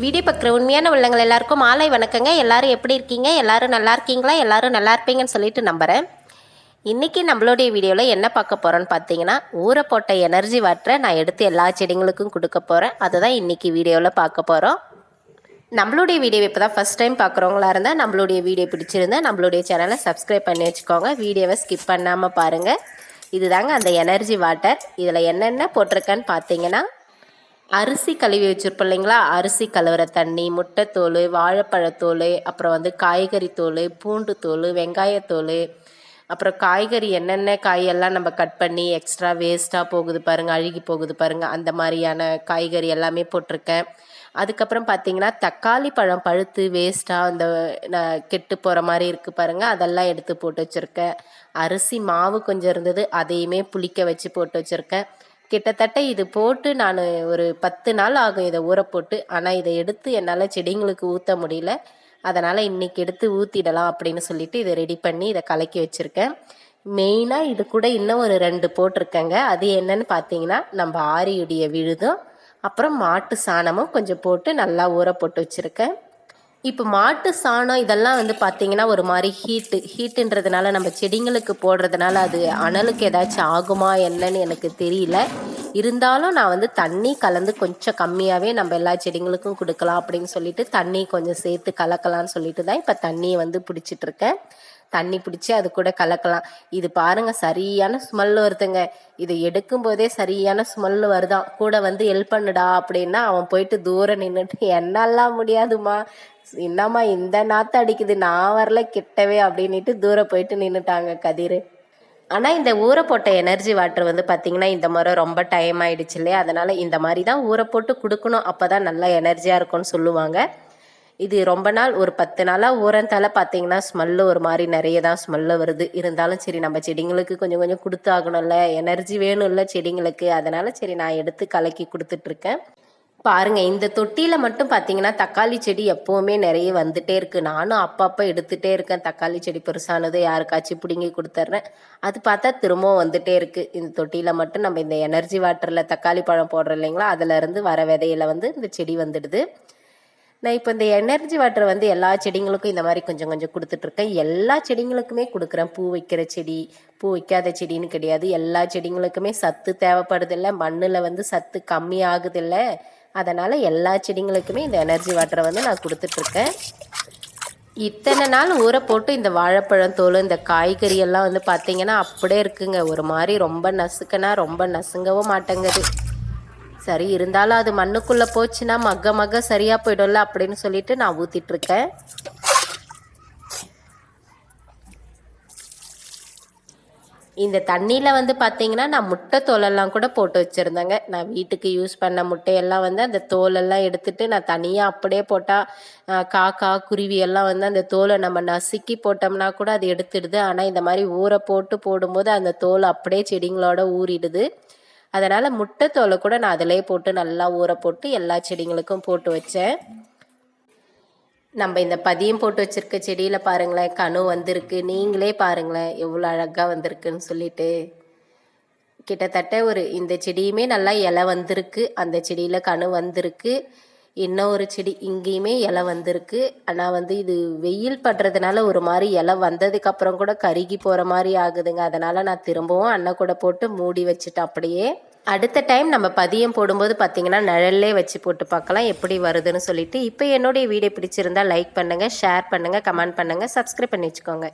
Video பார்க்குற உண்மையான உள்ளங்கள் எல்லாருக்கும் மாலை வணக்கங்க. எல்லாரும் எப்படி இருக்கீங்க? எல்லாரும் நல்லா இருக்கீங்களா? எல்லாரும் நல்லா இருப்பீங்கன்னு சொல்லிட்டு நம்புகிறேன். இன்றைக்கி நம்மளுடைய வீடியோவில் என்ன பார்க்க போகிறோன்னு பார்த்தீங்கன்னா, ஊற போட்ட எனர்ஜி வாட்டரை நான் எடுத்து எல்லா செடிங்களுக்கும் கொடுக்க போகிறேன். அதை தான் இன்றைக்கி வீடியோவில் பார்க்க போகிறோம். நம்மளுடைய வீடியோ இப்போ தான் ஃபஸ்ட் டைம் பார்க்குறவங்களா இருந்தால் நம்மளுடைய வீடியோ பிடிச்சிருந்தால் நம்மளுடைய சேனலை சப்ஸ்கிரைப் பண்ணி வச்சுக்கோங்க. வீடியோவை ஸ்கிப் பண்ணாமல் பாருங்கள். இதுதாங்க அந்த எனர்ஜி வாட்டர். இதில் என்னென்ன போட்டிருக்கேன்னு பார்த்தீங்கன்னா, அரிசி கழுவி வச்சுருப்போம் இல்லைங்களா, அரிசி கழுவுற தண்ணி, முட்டைத்தோல், வாழைப்பழத்தோல், அப்புறம் காய்கறி தோல், பூண்டு தோல், வெங்காயத்தோல், அப்புறம் காய்கறி என்னென்ன காயெல்லாம் நம்ம கட் பண்ணி எக்ஸ்ட்ரா வேஸ்ட்டாக போகுது பாருங்கள், அழுகி போகுது பாருங்கள், அந்த மாதிரியான காய்கறி எல்லாமே போட்டிருக்கேன். அதுக்கப்புறம் பார்த்திங்கன்னா தக்காளி பழம் பழுத்து வேஸ்ட்டாக அந்த கெட்டு போகிற மாதிரி இருக்குது பாருங்கள், அதெல்லாம் எடுத்து போட்டு வச்சுருக்கேன். அரிசி மாவு கொஞ்சம் இருந்தது, அதையுமே புளிக்க வச்சு போட்டு வச்சுருக்கேன். கிட்டத்தட்ட இது போட்டு நான் ஒரு 10 நாள் ஆகும் இதை ஊற போட்டு. ஆனால் இதை எடுத்து என்னால் செடிங்களுக்கு ஊற்ற முடியல. அதனால் இன்றைக்கி எடுத்து ஊற்றிடலாம் அப்படின்னு சொல்லிட்டு இதை ரெடி பண்ணி இதை கலக்கி வச்சுருக்கேன். மெயினாக இது கூட இன்னும் ஒரு 2 போட்டிருக்கேங்க. அது என்னன்னு பார்த்தீங்கன்னா, நம்ம ஆரியுடைய விழுதும் அப்புறம் மாட்டு சாணமும் கொஞ்சம் போட்டு நல்லா ஊற போட்டு வச்சுருக்கேன். இப்போ மாட்டு சாணம் இதெல்லாம் பார்த்திங்கன்னா ஒரு மாதிரி ஹீட்டுன்றதுனால நம்ம செடிங்களுக்கு போடுறதுனால அது அனலுக்கு ஏதாச்சும் ஆகுமா என்னன்னு எனக்கு தெரியல. இருந்தாலும் நான் தண்ணி கலந்து கொஞ்சம் கம்மியாகவே நம்ம எல்லா செடிங்களுக்கும் கொடுக்கலாம் அப்படின்னு சொல்லிட்டு தண்ணி கொஞ்சம் சேர்த்து கலக்கலான்னு சொல்லிட்டு தான் இப்போ தண்ணியை பிடிச்சிட்ருக்கேன். தண்ணி பிடிச்சி அது கூட கலக்கலாம். இது பாருங்கள், சரியான ஸ்மெல் வருதுங்க. இதை எடுக்கும்போதே சரியான ஸ்மெல் வருதான். கூட ஹெல்ப் பண்ணுடா அப்படின்னா அவன் போயிட்டு தூரம் நின்றுட்டு, என்னெல்லாம் முடியாதுமா, என்னம்மா இந்த நாற்று அடிக்குது, நான் வரல கிட்டவே அப்படின்ட்டு தூரம் போயிட்டு நின்றுட்டாங்க கதிர். ஆனால் இந்த ஊற போட்ட எனர்ஜி வாட்டர் பார்த்திங்கன்னா இந்த முறை ரொம்ப டைம் ஆகிடுச்சு இல்லையா, அதனால் இந்த மாதிரி தான் ஊற போட்டு கொடுக்கணும். அப்போ தான் நல்லா எனர்ஜியாக இருக்கும்னு சொல்லுவாங்க. இது ரொம்ப நாள் ஒரு 10 நாளாக ஊறந்தால பார்த்தீங்கன்னா ஸ்மெல்லு ஒரு மாதிரி நிறைய தான் ஸ்மெல்லு வருது. இருந்தாலும் சரி, நம்ம செடிங்களுக்கு கொஞ்சம் கொஞ்சம் கொடுத்து ஆகணும்ல, எனர்ஜி வேணும்ல செடிங்களுக்கு. அதனால் சரி நான் எடுத்து கலக்கி கொடுத்துட்ருக்கேன். பாருங்கள், இந்த தொட்டியில் மட்டும் பார்த்தீங்கன்னா தக்காளி செடி எப்போவுமே நிறைய வந்துட்டே இருக்குது. நானும் அப்பப்போ எடுத்துகிட்டே இருக்கேன். தக்காளி செடி பெருசானது யாருக்காச்சும் பிடுங்கி கொடுத்துட்றேன். அது பார்த்தா திரும்பவும் வந்துட்டே இருக்குது. இந்த தொட்டியில் மட்டும் நம்ம இந்த எனர்ஜி வாட்டரில் தக்காளி பழம் போடுறோம் இல்லைங்களா, அதிலேருந்து வர விதையில் இந்த செடி வந்துடுது. நான் இப்போ இந்த எனர்ஜி வாட்டர் எல்லா செடிங்களுக்கும் இந்த மாதிரி கொஞ்சம் கொஞ்சம் கொடுத்துட்ருக்கேன். எல்லா செடிங்களுக்குமே கொடுக்குறேன். பூ வைக்கிற செடி, பூ வைக்காத செடின்னு கிடையாது. எல்லா செடிங்களுக்குமே சத்து தேவைப்படுதில்ல, மண்ணில் சத்து கம்மி ஆகுதில்ல. அதனால் எல்லா செடிங்களுக்குமே இந்த எனர்ஜி வாட்டரை நான் கொடுத்துட்ருக்கேன். இத்தனை நாள் ஊற போட்டு இந்த வாழைப்பழம் தோல், இந்த காய்கறி எல்லாம் பார்த்திங்கன்னா அப்படியே இருக்குங்க. ஒரு மாதிரி ரொம்ப நசுக்கனா ரொம்ப நசுங்கவும் மாட்டேங்குது. சரி, இருந்தாலும் அது மண்ணுக்குள்ளே போச்சுன்னா மக்க சரியாக போயிடும்ல அப்படின்னு சொல்லிட்டு நான் ஊற்றிட்டுருக்கேன். இந்த தண்ணியில் பார்த்தீங்கன்னா நான் முட்டை தோலெல்லாம் கூட போட்டு வச்சுருந்தேங்க. நான் வீட்டுக்கு யூஸ் பண்ண முட்டையெல்லாம் அந்த தோலெல்லாம் எடுத்துகிட்டு நான் தனியாக அப்படியே போட்டால் காக்கா குருவி எல்லாம் அந்த தோலை நம்ம நசுக்கி போட்டோம்னா கூட அது எடுத்துடுது. ஆனால் இந்த மாதிரி ஊற போட்டு போடும்போது அந்த தோல் அப்படியே செடிங்களோட ஊறிடுது. அதனால் முட்டைத்தோலை கூட நான் அதிலே போட்டு நல்லா ஊற போட்டு எல்லா செடிங்களுக்கும் போட்டு வச்சேன். நம்ம இந்த பதியம் போட்டு வச்சுருக்க செடியில் பாருங்களேன், கனு வந்திருக்கு. நீங்களே பாருங்களேன் எவ்வளோ அழகாக வந்திருக்குன்னு சொல்லிட்டு. கிட்டத்தட்ட இந்த செடியுமே நல்லா இலை வந்திருக்கு. அந்த செடியில் கனு வந்திருக்கு. இன்னொரு செடி இங்கேயுமே இலை வந்திருக்கு. ஆனால் இது வெயில் படுறதுனால ஒரு மாதிரி இலை வந்ததுக்கப்புறம் கூட கருகி போகிற மாதிரி ஆகுதுங்க. அதனால் நான் திரும்பவும் அன்னை கூட போட்டு மூடி வச்சுட்டேன் அப்படியே. அடுத்த டைம் நம்ம பதியம் போடும்போது பார்த்திங்கன்னா நிழல்லே வச்சு போட்டு பார்க்கலாம் எப்படி வருதுன்னு சொல்லிட்டு. இப்போ என்னுடைய வீடியோ பிடிச்சிருந்தால் லைக் பண்ணுங்கள், ஷேர் பண்ணுங்கள், கமெண்ட் பண்ணுங்கள், சப்ஸ்கிரைப் பண்ணி வச்சுக்கோங்க.